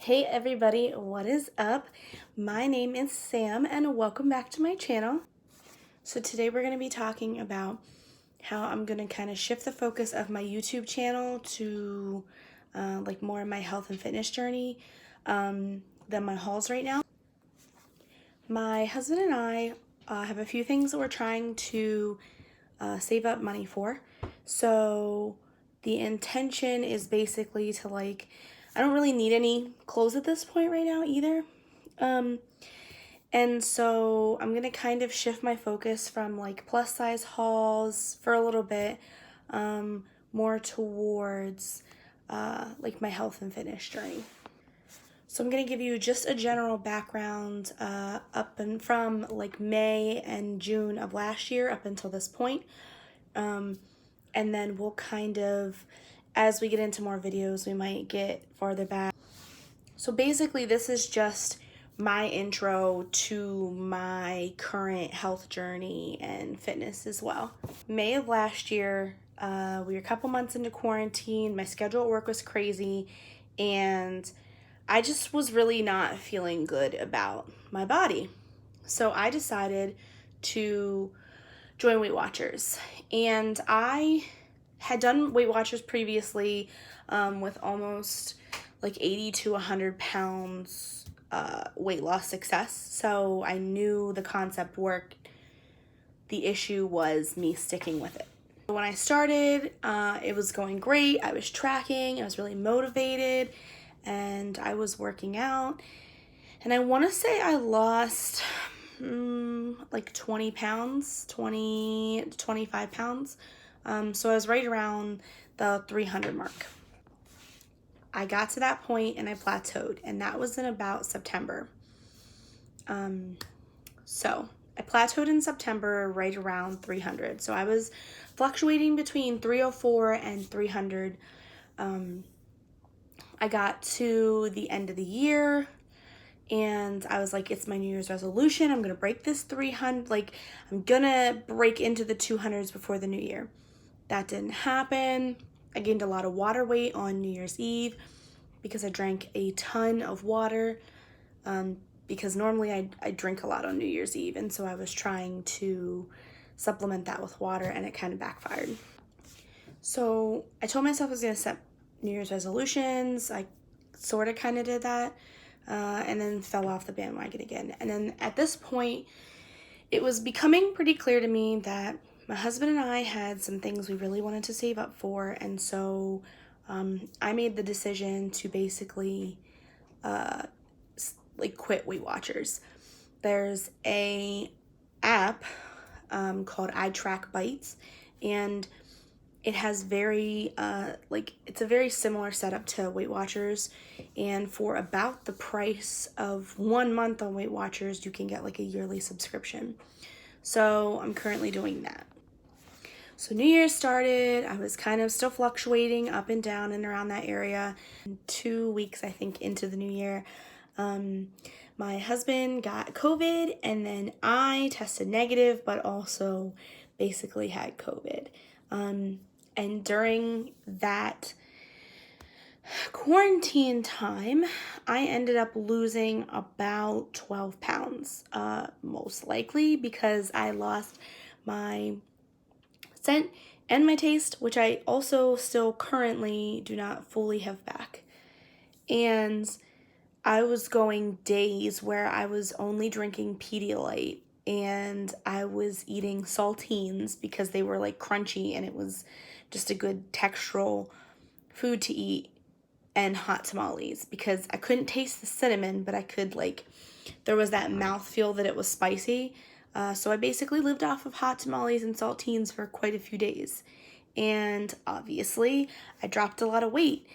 Hey everybody, what is up? My name is Sam and welcome back to my channel. So today we're going to be talking about how I'm going to kind of shift the focus of my YouTube channel to like more of my health and fitness journey than my hauls right now. My husband and I have a few things that we're trying to save up money for. So the intention is basically to I don't really need any clothes at this point right now either. And so I'm gonna kind of shift my focus from like plus size hauls for a little bit, more towards like my health and fitness journey. So I'm gonna give you just a general background up and from like May and June of last year up until this point. And then we'll kind of, as we get into more videos, we might get farther back. So basically this is just my intro to my current health journey and fitness as well. May of last year, we were a couple months into quarantine. My schedule at work was crazy and I just was really not feeling good about my body. So I decided to join Weight Watchers. And I had done Weight Watchers previously with almost like 80 to 100 pounds weight loss success. So I knew the concept worked. The issue was me sticking with it. When I started, it was going great. I was tracking, I was really motivated, and I was working out. And I want to say I lost like 20 pounds, 20 to 25 pounds. So I was right around the 300 mark. I got to that point and I plateaued, and that was in about September. So I plateaued in September right around 300. So I was fluctuating between 304 and 300. I got to the end of the year and I was like, it's my New Year's resolution. I'm going to break this 300. Like, I'm going to break into the 200s before the new year. That didn't happen. I gained a lot of water weight on New Year's Eve because I drank a ton of water. Because normally I drink a lot on New Year's Eve. And so I was trying to supplement that with water and it kind of backfired. So I told myself I was going to set New Year's resolutions. I sort of kind of did that. And then fell off the bandwagon again. And then at this point, it was becoming pretty clear to me that my husband and I had some things we really wanted to save up for. And so I made the decision to basically quit Weight Watchers. There's a app called iTrackBites, and it has it's a very similar setup to Weight Watchers, and for about the price of 1 month on Weight Watchers, you can get like a yearly subscription. So I'm currently doing that. So New Year's started, I was kind of still fluctuating up and down and around that area. 2 weeks, I think, into the new year, my husband got COVID, and then I tested negative, but also basically had COVID. And during that quarantine time, I ended up losing about 12 pounds, most likely because I lost my scent and my taste, which I also still currently do not fully have back. And I was going days where I was only drinking Pedialyte and I was eating saltines because they were like crunchy and it was just a good textural food to eat, and hot tamales because I couldn't taste the cinnamon, but I could there was that mouthfeel that it was spicy. So I basically lived off of hot tamales and saltines for quite a few days. And obviously I dropped a lot of weight,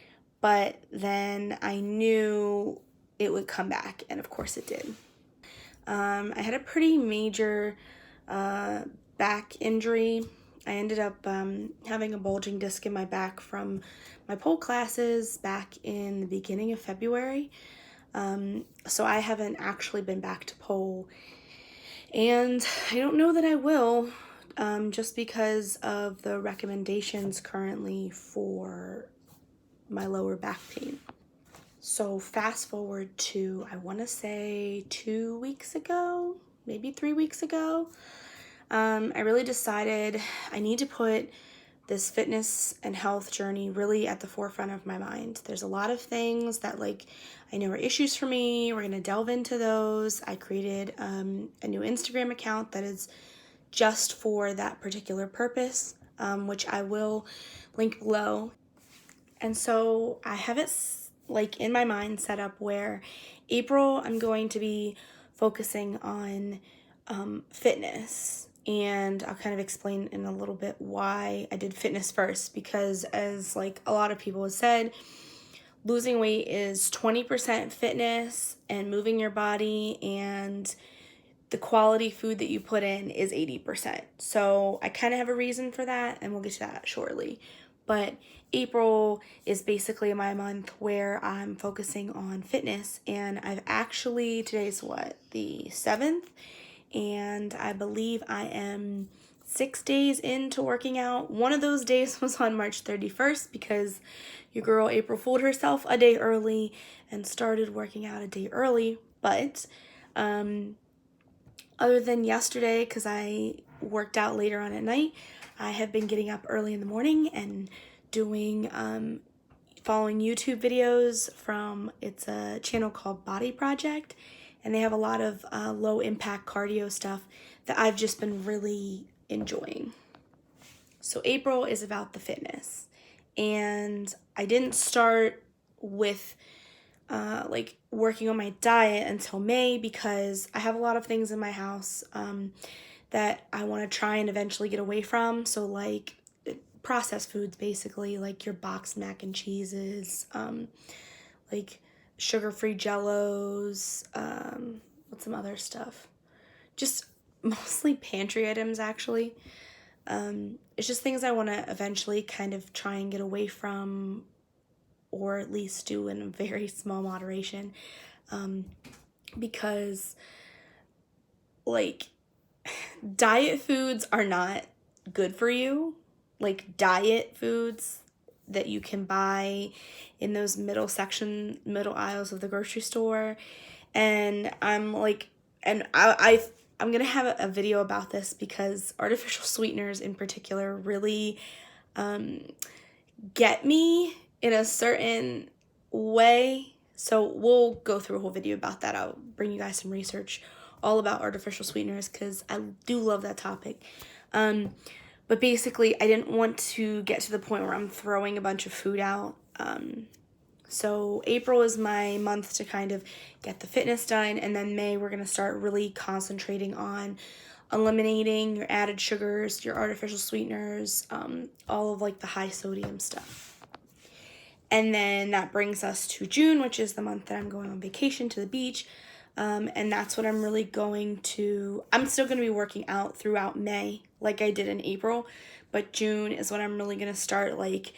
but then I knew it would come back, and of course it did. I had a pretty major back injury. I ended up having a bulging disc in my back from my pole classes back in the beginning of February. So I haven't actually been back to pole, and I don't know that I will, just because of the recommendations currently for my lower back pain. So fast forward to, I want to say 2 weeks ago, maybe 3 weeks ago, I really decided I need to put this fitness and health journey really at the forefront of my mind. There's a lot of things that like I know are issues for me. We're going to delve into those. I created a new Instagram account that is just for that particular purpose, which I will link below. And so I have it like in my mind set up where April I'm going to be focusing on fitness, and I'll kind of explain in a little bit why I did fitness first, because as like a lot of people have said, losing weight is 20% fitness and moving your body, and the quality food that you put in is 80%. So I kind of have a reason for that, and we'll get to that shortly. But April is basically my month where I'm focusing on fitness, and I've actually, today's what, the 7th? And I believe I am 6 days into working out. One of those days was on March 31st because your girl April fooled herself a day early and started working out a day early. But other than yesterday, because I worked out later on at night, I have been getting up early in the morning and doing following YouTube videos from, it's a channel called Body Project, and they have a lot of low impact cardio stuff that I've just been really enjoying. So April is about the fitness, and I didn't start with like working on my diet until May because I have a lot of things in my house that I want to try and eventually get away from. So like processed foods, basically, like your boxed mac and cheeses, like sugar-free jellos, what's some other stuff? Just mostly pantry items, actually. It's just things I want to eventually kind of try and get away from, or at least do in a very small moderation, because like diet foods are not good for you. Like diet foods that you can buy in those middle aisles of the grocery store. And I'm like, and I'm gonna have a video about this because artificial sweeteners in particular really get me in a certain way. So we'll go through a whole video about that. I'll bring you guys some research all about artificial sweeteners because I do love that topic. But basically, I didn't want to get to the point where I'm throwing a bunch of food out. So April is my month to kind of get the fitness done, and then May we're going to start really concentrating on eliminating your added sugars, your artificial sweeteners, all of like the high sodium stuff. And then that brings us to June, which is the month that I'm going on vacation to the beach. And that's what I'm really going to, I'm still going to be working out throughout May like I did in April, but June is when I'm really going to start like,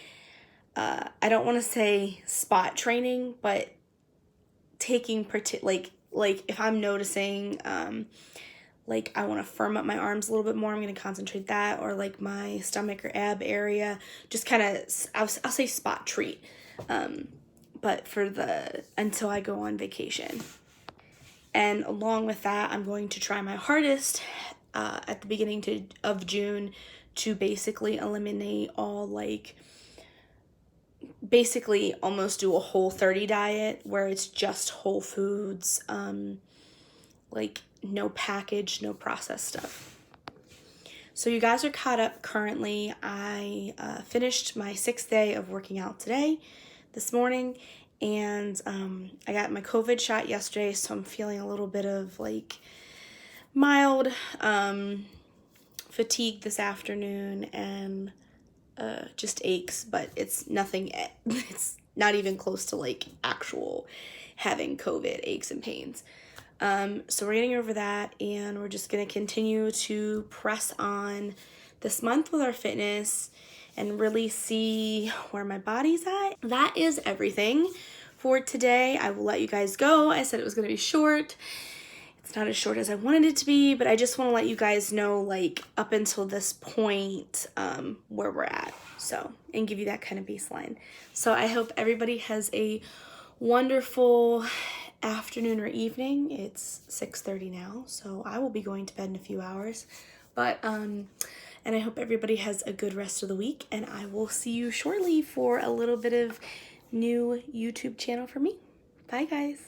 I don't want to say spot training, but taking like if I'm noticing, like I want to firm up my arms a little bit more, I'm going to concentrate that, or like my stomach or ab area, just kind of, I'll say spot treat, but for until I go on vacation. And along with that, I'm going to try my hardest at the beginning of June to basically eliminate all like, basically almost do a Whole30 diet where it's just whole foods, like no packaged, no processed stuff. So you guys are caught up currently. I finished my 6th day of working out today, this morning, and I got my COVID shot yesterday, so I'm feeling a little bit of like mild fatigue this afternoon and just aches, but it's nothing, it's not even close to like actual having COVID aches and pains. So we're getting over that, and we're just going to continue to press on this month with our fitness and really see where my body's at. That is everything for today. I will let you guys go. I said it was going to be short. It's not as short as I wanted it to be, but I just want to let you guys know, like, up until this point, where we're at. So, and give you that kind of baseline. So I hope everybody has a wonderful afternoon or evening. It's 6:30 now, so I will be going to bed in a few hours. But and I hope everybody has a good rest of the week, and I will see you shortly for a little bit of new YouTube channel for me. Bye guys.